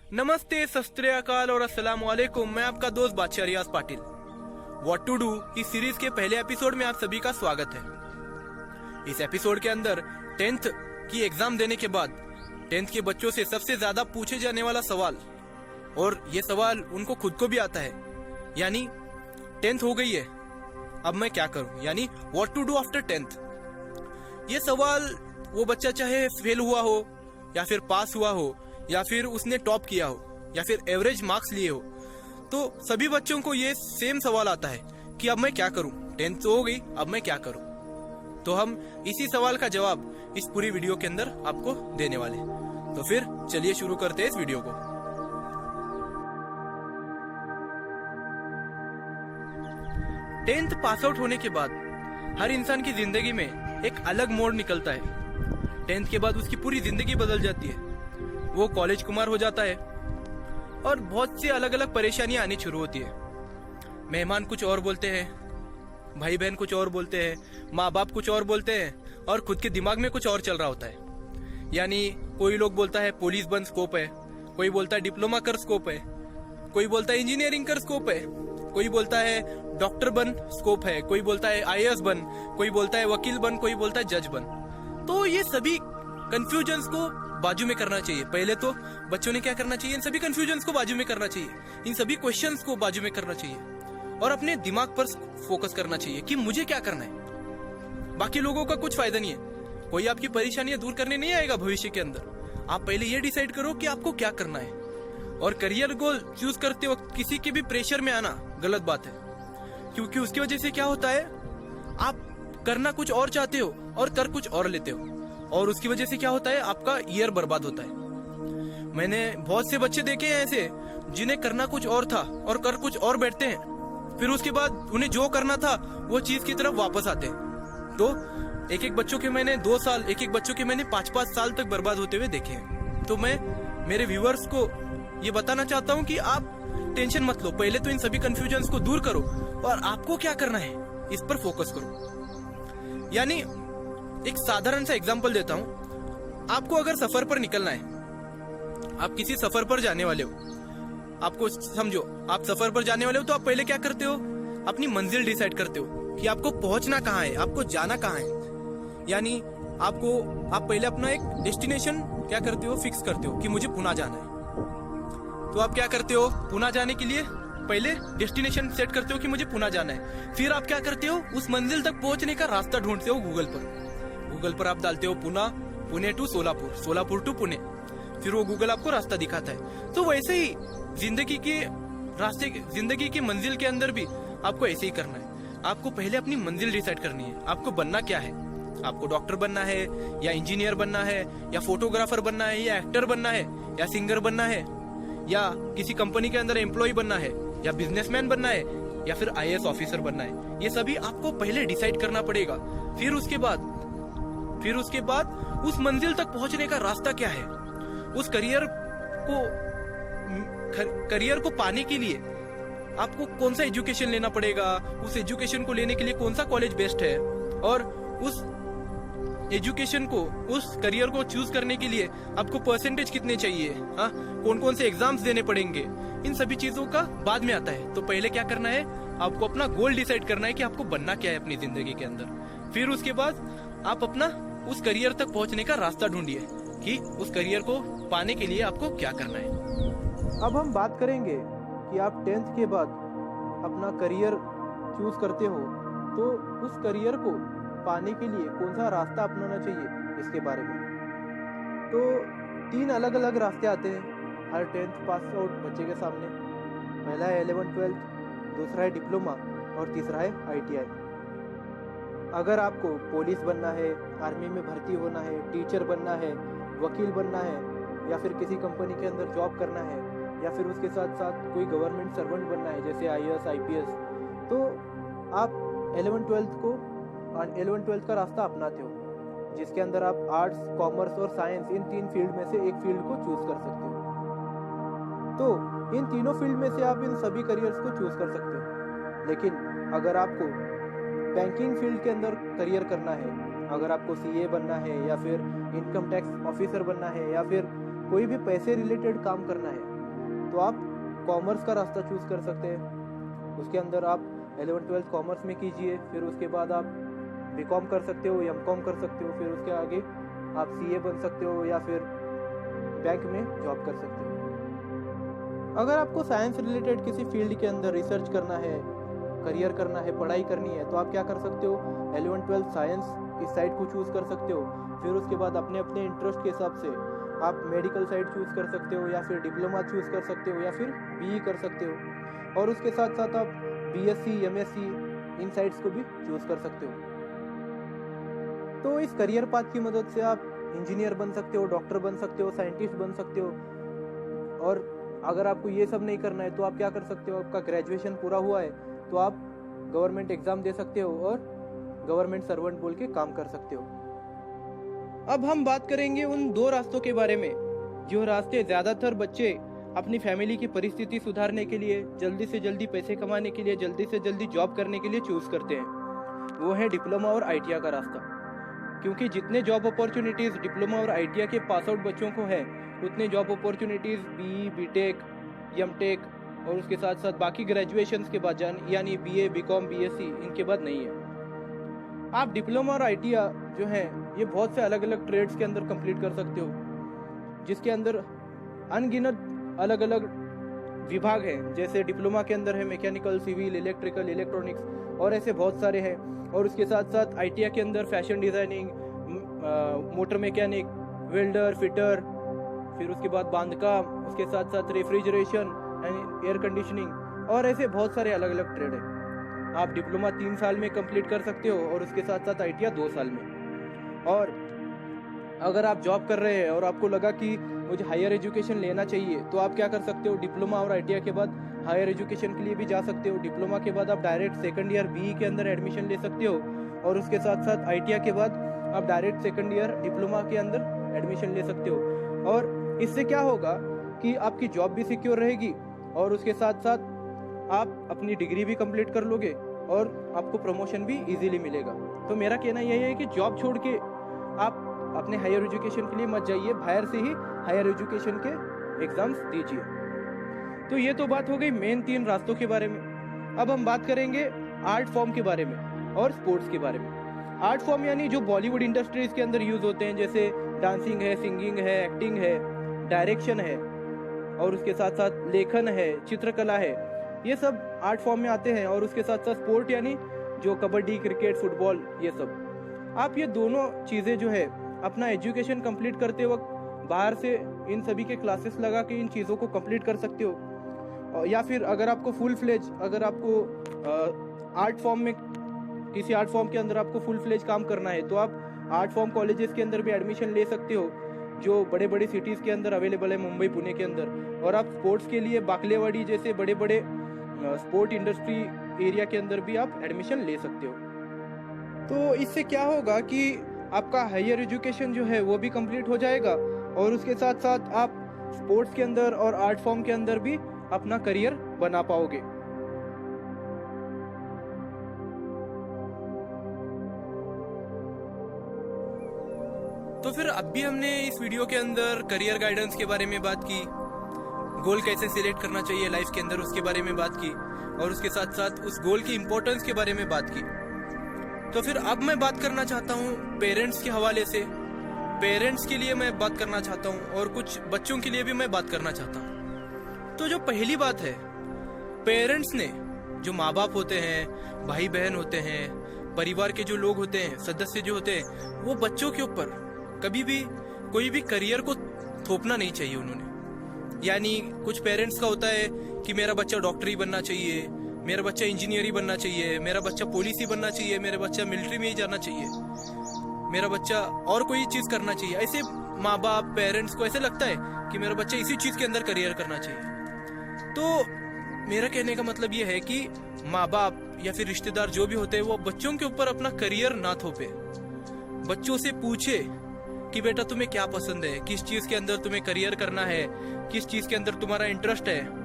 नमस्ते, सत श्री अकाल और अस्सलाम वालेकुम। मैं आपका दोस्त बादशाह रियाज पाटिल। व्हाट टू डू इस सीरीज के पहले एपिसोड में आप सभी का स्वागत है। इस एपिसोड के अंदर 10th की एग्जाम देने के बाद 10th के बच्चों से सबसे ज्यादा पूछे जाने वाला सवाल, और ये सवाल उनको खुद को भी आता है, यानी 10th हो गई है, अब मैं क्या करूं, यानी what to do after 10th। ये सवाल वो बच्चा चाहे फेल हुआ हो या फिर पास हुआ हो या फिर उसने टॉप किया हो या फिर एवरेज मार्क्स लिए हो, तो सभी बच्चों को ये सेम सवाल आता है कि अब मैं क्या करूं, 10th तो हो गई, अब मैं क्या करूं। तो हम इसी सवाल का जवाब इस पूरी वीडियो के अंदर आपको देने वाले। तो फिर चलिए शुरू करते हैं इस वीडियो को। टेंथ पास आउट होने के बाद हर इंसान की जिंदगी में एक अलग मोड़ निकलता है। 10th के बाद उसकी पूरी जिंदगी बदल जाती है। वो कॉलेज कुमार हो जाता है और बहुत सी अलग अलग परेशानियां आनी शुरू होती है। मेहमान कुछ और बोलते हैं, भाई बहन कुछ और बोलते हैं, माँ बाप कुछ और बोलते हैं और खुद के दिमाग में कुछ और चल रहा होता है। यानी कोई लोग बोलता है पुलिस बन स्कोप है, कोई बोलता है डिप्लोमा कर स्कोप है, कोई बोलता है इंजीनियरिंग कर स्कोप है, कोई बोलता है डॉक्टर बन स्कोप है, कोई बोलता है आईएएस बन, कोई बोलता है वकील बन, कोई बोलता है जज बन। तो ये सभी कंफ्यूजन्स को बाजू में करना चाहिए। पहले तो बच्चों ने क्या करना चाहिए, इन सभी कंफ्यूजन्स को बाजू में करना चाहिए, इन सभी क्वेश्चंस को बाजू में करना चाहिए और अपने दिमाग पर फोकस करना चाहिए कि मुझे क्या करना है। बाकी लोगों का कुछ फायदा नहीं है, कोई आपकी परेशानियां दूर करने नहीं आएगा भविष्य के अंदर। आप पहले ये डिसाइड करो कि आपको क्या करना है। और करियर गोल चूज करते वक्त किसी के भी प्रेशर में आना गलत बात है, क्योंकि उसकी वजह से क्या होता है, आप करना कुछ और चाहते हो और कर कुछ और लेते हो, और उसकी वजह से क्या होता है, आपका ईयर बर्बाद होता है। मैंने बहुत से बच्चे देखे हैं ऐसे जिन्हें करना कुछ और था और कर कुछ और बैठते हैं, फिर उसके बाद उन्हें जो करना था वो चीज की तरफ वापस आते हैं। तो एक एक बच्चों के मैंने 2 साल, एक एक बच्चों के मैंने 5-5 साल तक बर्बाद होते हुए देखे हैं। तो मैं मेरे व्यूअर्स को ये बताना चाहता हूँ कि आप टेंशन मत लो, पहले तो इन सभी कंफ्यूजन्स को दूर करो और आपको क्या करना है इस पर फोकस करो। यानी एक साधारण सा एग्जांपल देता हूं। आपको अगर सफर पर निकलना है, आप किसी सफर पर जाने वाले हो, आपको समझो आप सफर पर जाने वाले हो, तो आप पहले क्या करते हो, अपनी मंजिल डिसाइड करते हो कि आपको पहुंचना कहाँ है, आपको जाना कहाँ है। यानी आप पहले अपना एक डेस्टिनेशन क्या करते हो, फिक्स करते हो कि मुझे पुणे जाना है। तो आप क्या करते हो, पुणे जाने के लिए पहले डेस्टिनेशन सेट करते हो कि मुझे पुणे जाना है। फिर आप क्या करते हो, उस मंजिल तक पहुंचने का रास्ता ढूंढते हो गूगल पर आप डालते हो पुणे टू सोलापुर, सोलापुर टू पुणे, फिर वो गूगल आपको रास्ता दिखाता है। तो वैसे ही जिंदगी की मंजिल के अंदर भी आपको ऐसे ही करना है। आपको पहले अपनी मंजिल डिसाइड करनी है, आपको बनना क्या है। आपको डॉक्टर बनना है या इंजीनियर बनना है या फोटोग्राफर बनना है या एक्टर बनना है या सिंगर बनना है या किसी कंपनी के अंदर एम्प्लॉय बनना है या बिजनेसमैन बनना है या फिर आईएएस ऑफिसर बनना है। ये सभी आपको पहले डिसाइड करना पड़ेगा। फिर उसके बाद उस मंजिल तक पहुंचने का रास्ता क्या है, उस करियर को पाने के लिए आपको कौन सा एजुकेशन लेना पड़ेगा, उस एजुकेशन को लेने के लिए कौन सा कॉलेज बेस्ट है, और उस एजुकेशन को, उस करियर को चूज करने के लिए आपको परसेंटेज कितने चाहिए, हाँ, कौन कौन से एग्जाम्स देने पड़ेंगे, इन सभी चीजों का बाद में आता है। तो पहले क्या करना है, आपको अपना गोल डिसाइड करना है कि आपको बनना क्या है अपनी जिंदगी के अंदर। फिर उसके बाद आप अपना उस करियर तक पहुंचने का रास्ता ढूंढिए कि उस करियर को पाने के लिए आपको क्या करना है। अब हम बात करेंगे कि आप 10th के बाद अपना करियर चूज करते हो, तो उस करियर को पाने के लिए कौन सा रास्ता अपनाना चाहिए इसके बारे में। तो 3 अलग अलग रास्ते आते हैं हर 10th पास आउट बच्चे के सामने। पहला है 11th-12th, दूसरा है डिप्लोमा और तीसरा है ITI। अगर आपको पुलिस बनना है, आर्मी में भर्ती होना है, टीचर बनना है, वकील बनना है या फिर किसी कंपनी के अंदर जॉब करना है या फिर उसके साथ साथ कोई गवर्नमेंट सर्वेंट बनना है जैसे IAS IPS, तो आप 11th-12th का रास्ता अपनाते हो, जिसके अंदर आप आर्ट्स, कॉमर्स और साइंस, इन 3 फील्ड में से एक फील्ड को चूज कर सकते हो। तो इन तीनों फील्ड में से आप इन सभी करियर्स को चूज कर सकते हो। लेकिन अगर आपको बैंकिंग फील्ड के अंदर करियर करना है, अगर आपको CA बनना है या फिर इनकम टैक्स ऑफिसर बनना है या फिर कोई भी पैसे रिलेटेड काम करना है, तो आप कॉमर्स का रास्ता चूज़ कर सकते हैं। उसके अंदर आप 11th-12th कॉमर्स में कीजिए, फिर उसके बाद आप बीकॉम कर सकते हो, एमकॉम कर सकते हो, फिर उसके आगे आप सीए बन सकते हो या फिर बैंक में जॉब कर सकते हो। अगर आपको साइंस रिलेटेड किसी फील्ड के अंदर रिसर्च करना है, करियर करना है, पढ़ाई करनी है, तो आप क्या कर सकते हो, 11th-12th साइंस इस साइड को चूज़ कर सकते हो। फिर उसके बाद अपने अपने इंटरेस्ट के हिसाब से आप मेडिकल साइड चूज़ कर सकते हो या फिर डिप्लोमा चूज़ कर सकते हो या फिर बीई कर सकते हो। और उसके साथ साथ आप बीएससी, एमएससी इन साइड्स को भी चूज़ कर सकते हो। तो इस करियर पाथ की मदद से आप इंजीनियर बन सकते हो, डॉक्टर बन सकते हो, साइंटिस्ट बन सकते हो। और अगर आपको ये सब नहीं करना है तो आप क्या कर सकते हो, आपका ग्रेजुएशन पूरा हुआ है तो आप गवर्नमेंट एग्ज़ाम दे सकते हो और गवर्नमेंट सर्वेंट बोल के काम कर सकते हो। अब हम बात करेंगे उन 2 रास्तों के बारे में जो रास्ते ज़्यादातर बच्चे अपनी फैमिली की परिस्थिति सुधारने के लिए, जल्दी से जल्दी पैसे कमाने के लिए, जल्दी से जल्दी जॉब करने के लिए चूज़ करते हैं। वो है डिप्लोमा और आईटीआई का रास्ता। क्योंकि जितने जॉब अपॉर्चुनिटीज़ डिप्लोमा और आईटीआई के पास आउट बच्चों को है, उतने job opportunities BE, BTech, MTech और उसके साथ साथ बाकी ग्रेजुएशंस के बाद यानी बीए, बीकॉम, बीएससी इनके बाद नहीं है। आप डिप्लोमा और आईटीआई जो है ये बहुत से अलग अलग ट्रेड्स के अंदर कंप्लीट कर सकते हो, जिसके अंदर अनगिनत अलग अलग विभाग हैं। जैसे डिप्लोमा के अंदर है मैकेनिकल, सिविल, इलेक्ट्रिकल, इलेक्ट्रॉनिक्स और ऐसे बहुत सारे हैं। और उसके साथ साथ आईटीआई के अंदर fashion designing, motor mechanic, welder, fitter, फिर उसके बाद बांधकाम, उसके साथ साथ रेफ्रिजरेशन एंड एयर कंडीशनिंग और ऐसे बहुत सारे अलग अलग ट्रेड हैं। आप डिप्लोमा 3 साल में कंप्लीट कर सकते हो और उसके साथ साथ आईटीआई 2 साल में। और अगर आप जॉब कर रहे हैं और आपको लगा कि मुझे हायर एजुकेशन लेना चाहिए तो आप क्या कर सकते हो, डिप्लोमा और आईटीआई के बाद हायर एजुकेशन के लिए भी जा सकते हो। डिप्लोमा के बाद आप डायरेक्ट सेकंड ईयर बीई के अंदर एडमिशन ले सकते हो और उसके साथ साथ आईटीआई के बाद आप डायरेक्ट सेकंड ईयर डिप्लोमा के अंदर एडमिशन ले सकते हो। और इससे क्या होगा कि आपकी जॉब भी सिक्योर रहेगी और उसके साथ साथ आप अपनी डिग्री भी कंप्लीट कर लोगे और आपको प्रमोशन भी इजीली मिलेगा। तो मेरा कहना यही है कि जॉब छोड़ के आप अपने हायर एजुकेशन के लिए मत जाइए, बाहर से ही हायर एजुकेशन के एग्जाम्स दीजिए। तो ये तो बात हो गई मेन 3 रास्तों के बारे में। अब हम बात करेंगे आर्ट फॉर्म के बारे में और स्पोर्ट्स के बारे में। आर्ट फॉर्म यानी जो बॉलीवुड इंडस्ट्रीज के अंदर यूज होते हैं, जैसे डांसिंग है, सिंगिंग है, एक्टिंग है, डायरेक्शन है और उसके साथ साथ लेखन है, चित्रकला है, ये सब आर्ट फॉर्म में आते हैं। और उसके साथ साथ स्पोर्ट यानी जो कबड्डी, क्रिकेट, फुटबॉल, ये सब। आप ये दोनों चीज़ें जो है अपना एजुकेशन कंप्लीट करते वक्त बाहर से इन सभी के क्लासेस लगा के इन चीज़ों को कंप्लीट कर सकते हो। या फिर अगर आपको फुल फ्लेज, अगर आपको आर्ट फॉर्म में किसी आर्ट फॉर्म के अंदर आपको फुल फ्लेज काम करना है तो आप आर्ट फॉर्म कॉलेजेस के अंदर भी एडमिशन ले सकते हो, जो बड़े बड़े सिटीज़ के अंदर अवेलेबल है, मुंबई, पुणे के अंदर। और आप स्पोर्ट्स के लिए बाकलेवाड़ी जैसे बड़े बड़े स्पोर्ट इंडस्ट्री एरिया के अंदर भी आप एडमिशन ले सकते हो। तो इससे क्या होगा कि आपका हायर एजुकेशन जो है वो भी कंप्लीट हो जाएगा और उसके साथ साथ आप स्पोर्ट्स के अंदर और आर्ट फॉर्म के अंदर भी अपना करियर बना पाओगे। तो फिर अब भी हमने इस वीडियो के अंदर करियर गाइडेंस के बारे में बात की, गोल कैसे सिलेक्ट करना चाहिए लाइफ के अंदर उसके बारे में बात की और उसके साथ साथ उस गोल की इम्पोर्टेंस के बारे में बात की। तो फिर अब मैं बात करना चाहता हूँ पेरेंट्स के हवाले से। पेरेंट्स के लिए मैं बात करना चाहता हूँ और कुछ बच्चों के लिए भी मैं बात करना चाहता हूँ। तो जो पहली बात है, पेरेंट्स ने, जो माँ बाप होते हैं, भाई बहन होते हैं, परिवार के जो लोग होते हैं, सदस्य जो होते हैं, वो बच्चों के ऊपर कभी भी कोई भी करियर को थोपना नहीं चाहिए उन्होंने। यानी कुछ पेरेंट्स का होता है कि मेरा बच्चा डॉक्टर ही बनना चाहिए, मेरा बच्चा इंजीनियर ही बनना चाहिए, मेरा बच्चा पुलिस ही बनना चाहिए, मेरा बच्चा मिलिट्री में ही जाना चाहिए, मेरा बच्चा और कोई चीज़ करना चाहिए। ऐसे माँ बाप, पेरेंट्स को ऐसे लगता है कि मेरा बच्चा इसी चीज़ के अंदर करियर करना चाहिए। तो मेरा कहने का मतलब ये है कि माँ बाप या फिर रिश्तेदार जो भी होते हैं वो बच्चों के ऊपर अपना करियर ना थोपे। बच्चों से पूछे कि बेटा तुम्हें क्या पसंद है, किस चीज़ के अंदर तुम्हें करियर करना है, किस चीज़ के अंदर तुम्हारा इंटरेस्ट है।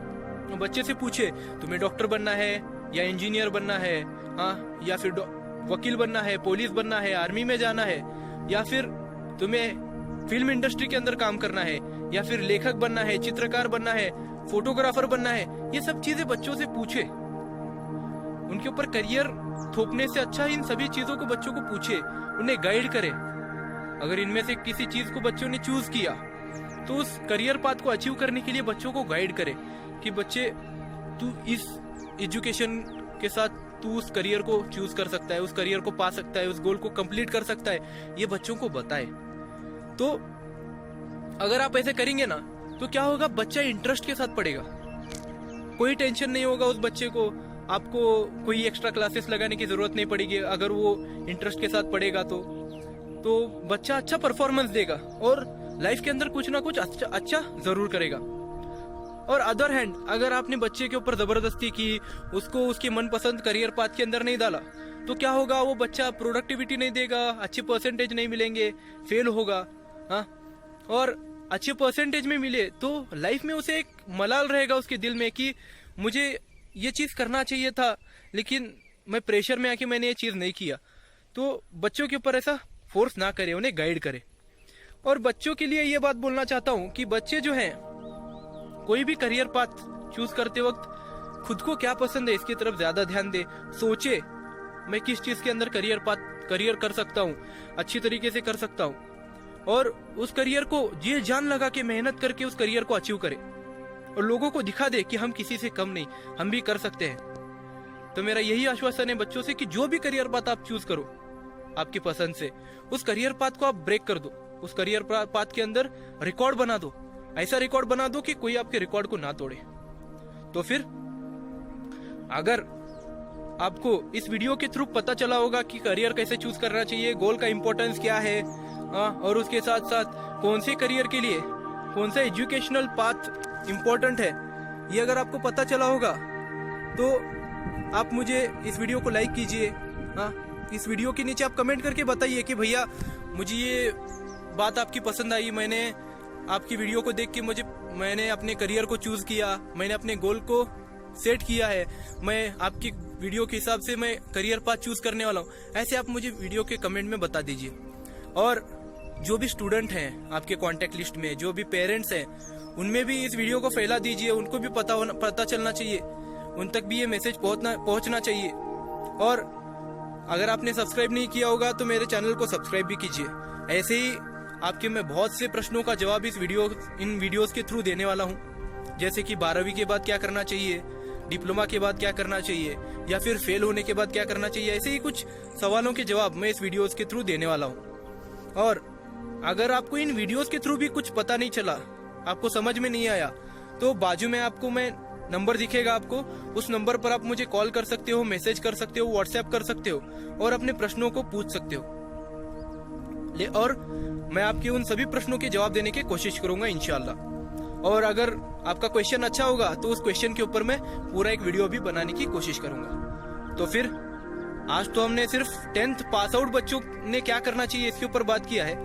बच्चे से पूछे तुम्हें डॉक्टर बनना है या इंजीनियर बनना है, हाँ, या फिर वकील बनना है, पुलिस बनना है, आर्मी में जाना है, या फिर तुम्हें फिल्म इंडस्ट्री के अंदर काम करना है, या फिर लेखक बनना है, चित्रकार बनना है, फोटोग्राफर बनना है, ये सब चीजें बच्चों से पूछे। उनके ऊपर करियर थोपने से अच्छा इन सभी चीजों को बच्चों को पूछे, उन्हें गाइड करे। अगर इनमें से किसी चीज को बच्चों ने चूज किया तो उस करियर पाथ को अचीव करने के लिए बच्चों को गाइड करे कि बच्चे तू इस एजुकेशन के साथ तू उस करियर को चूज कर सकता है, उस करियर को पा सकता है, उस गोल को कंप्लीट कर सकता है, ये बच्चों को बताए। तो अगर आप ऐसे करेंगे ना तो क्या होगा, बच्चा इंटरेस्ट के साथ पढ़ेगा, कोई टेंशन नहीं होगा उस बच्चे को, आपको कोई एक्स्ट्रा क्लासेस लगाने की जरूरत नहीं पड़ेगी। अगर वो इंटरेस्ट के साथ पढ़ेगा तो बच्चा अच्छा परफॉर्मेंस देगा और लाइफ के अंदर कुछ ना कुछ अच्छा जरूर करेगा। और अदर हैंड अगर आपने बच्चे के ऊपर जबरदस्ती की, उसको उसके मनपसंद करियर पाथ के अंदर नहीं डाला, तो क्या होगा, वो बच्चा प्रोडक्टिविटी नहीं देगा, अच्छे परसेंटेज नहीं मिलेंगे, फेल होगा। हाँ, और अच्छे परसेंटेज में मिले तो लाइफ में उसे एक मलाल रहेगा उसके दिल में कि मुझे ये चीज करना चाहिए था, लेकिन मैं प्रेशर में आके मैंने ये चीज नहीं किया। तो बच्चों के ऊपर ऐसा फोर्स ना करे, उन्हें गाइड करे। और बच्चों के लिए ये बात बोलना चाहता हूँ कि बच्चे जो हैं कोई भी करियर पाथ चूज करते वक्त खुद को क्या पसंद है इसकी तरफ ज्यादा ध्यान दे, सोचे मैं किस चीज के अंदर करियर कर सकता हूँ, अच्छी तरीके से कर सकता हूँ, और उस करियर को जी जान लगा के मेहनत करके उस करियर को अचीव करे और लोगों को दिखा दे कि हम किसी से कम नहीं, हम भी कर सकते हैं। तो मेरा यही आश्वासन है बच्चों से कि जो भी करियर पाथ आप चूज करो आपकी पसंद से, उस करियर पाथ को आप ब्रेक कर दो, उस करियर पाथ के अंदर रिकॉर्ड बना दो, ऐसा रिकॉर्ड बना दो कि कोई आपके रिकॉर्ड को ना तोड़े। तो फिर अगर आपको इस वीडियो के थ्रू पता चला होगा कि करियर कैसे चूज करना चाहिए, गोल का इंपॉर्टेंस क्या है, और उसके साथ साथ कौन से करियर के लिए कौन सा एजुकेशनल पाथ इम्पोर्टेंट है, ये अगर आपको पता चला होगा तो आप मुझे इस वीडियो को लाइक कीजिए। इस वीडियो के नीचे आप कमेंट करके बताइए कि भैया मुझे ये बात आपकी पसंद आई, मैंने आपकी वीडियो को देख के मैंने अपने करियर को चूज किया, मैंने अपने गोल को सेट किया है, मैं आपकी वीडियो के हिसाब से मैं करियर पाथ चूज करने वाला हूँ। ऐसे आप मुझे वीडियो के कमेंट में बता दीजिए। और जो भी स्टूडेंट हैं आपके कांटेक्ट लिस्ट में, जो भी पेरेंट्स हैं, उनमें भी इस वीडियो को फैला दीजिए, उनको भी पता चलना चाहिए, उन तक भी ये मैसेज पहुंचना चाहिए। और अगर आपने सब्सक्राइब नहीं किया होगा तो मेरे चैनल को सब्सक्राइब भी कीजिए। ऐसे ही आपके मैं बहुत से प्रश्नों का जवाब इन वीडियोस के थ्रू देने वाला हूँ, जैसे कि 12वीं के बाद क्या करना चाहिए, डिप्लोमा के बाद क्या करना चाहिए, या फिर फेल होने के बाद क्या करना चाहिए। ऐसे ही कुछ सवालों के जवाब मैं इस वीडियोस के थ्रू देने वाला हूँ। और अगर आपको इन वीडियोस के थ्रू भी कुछ पता नहीं चला, आपको समझ में नहीं आया, तो बाजू में आपको मैं नंबर दिखेगा आपको, उस नंबर पर आप मुझे कॉल कर सकते हो, मैसेज कर सकते हो, व्हाट्सएप कर सकते हो और अपने प्रश्नों को पूछ सकते हो। और मैं आपके उन सभी प्रश्नों के जवाब देने की कोशिश करूंगा इंशाल्लाह। और अगर आपका क्वेश्चन अच्छा होगा तो उस क्वेश्चन के ऊपर मैं पूरा एक वीडियो भी बनाने की कोशिश करूंगा। तो फिर आज तो हमने सिर्फ 10th पास आउट बच्चों ने क्या करना चाहिए इसके ऊपर बात किया है।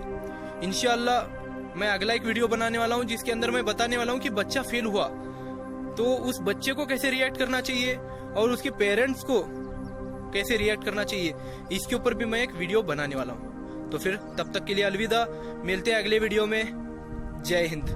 इंशाल्लाह मैं अगला एक वीडियो बनाने वाला हूँ जिसके अंदर मैं बताने वाला हूँ कि बच्चा फेल हुआ तो उस बच्चे को कैसे रिएक्ट करना चाहिए और उसके पेरेंट्स को कैसे रिएक्ट करना चाहिए, इसके ऊपर भी मैं एक वीडियो बनाने वाला हूँ। तो फिर तब तक के लिए अलविदा, मिलते हैं अगले वीडियो में। जय हिंद।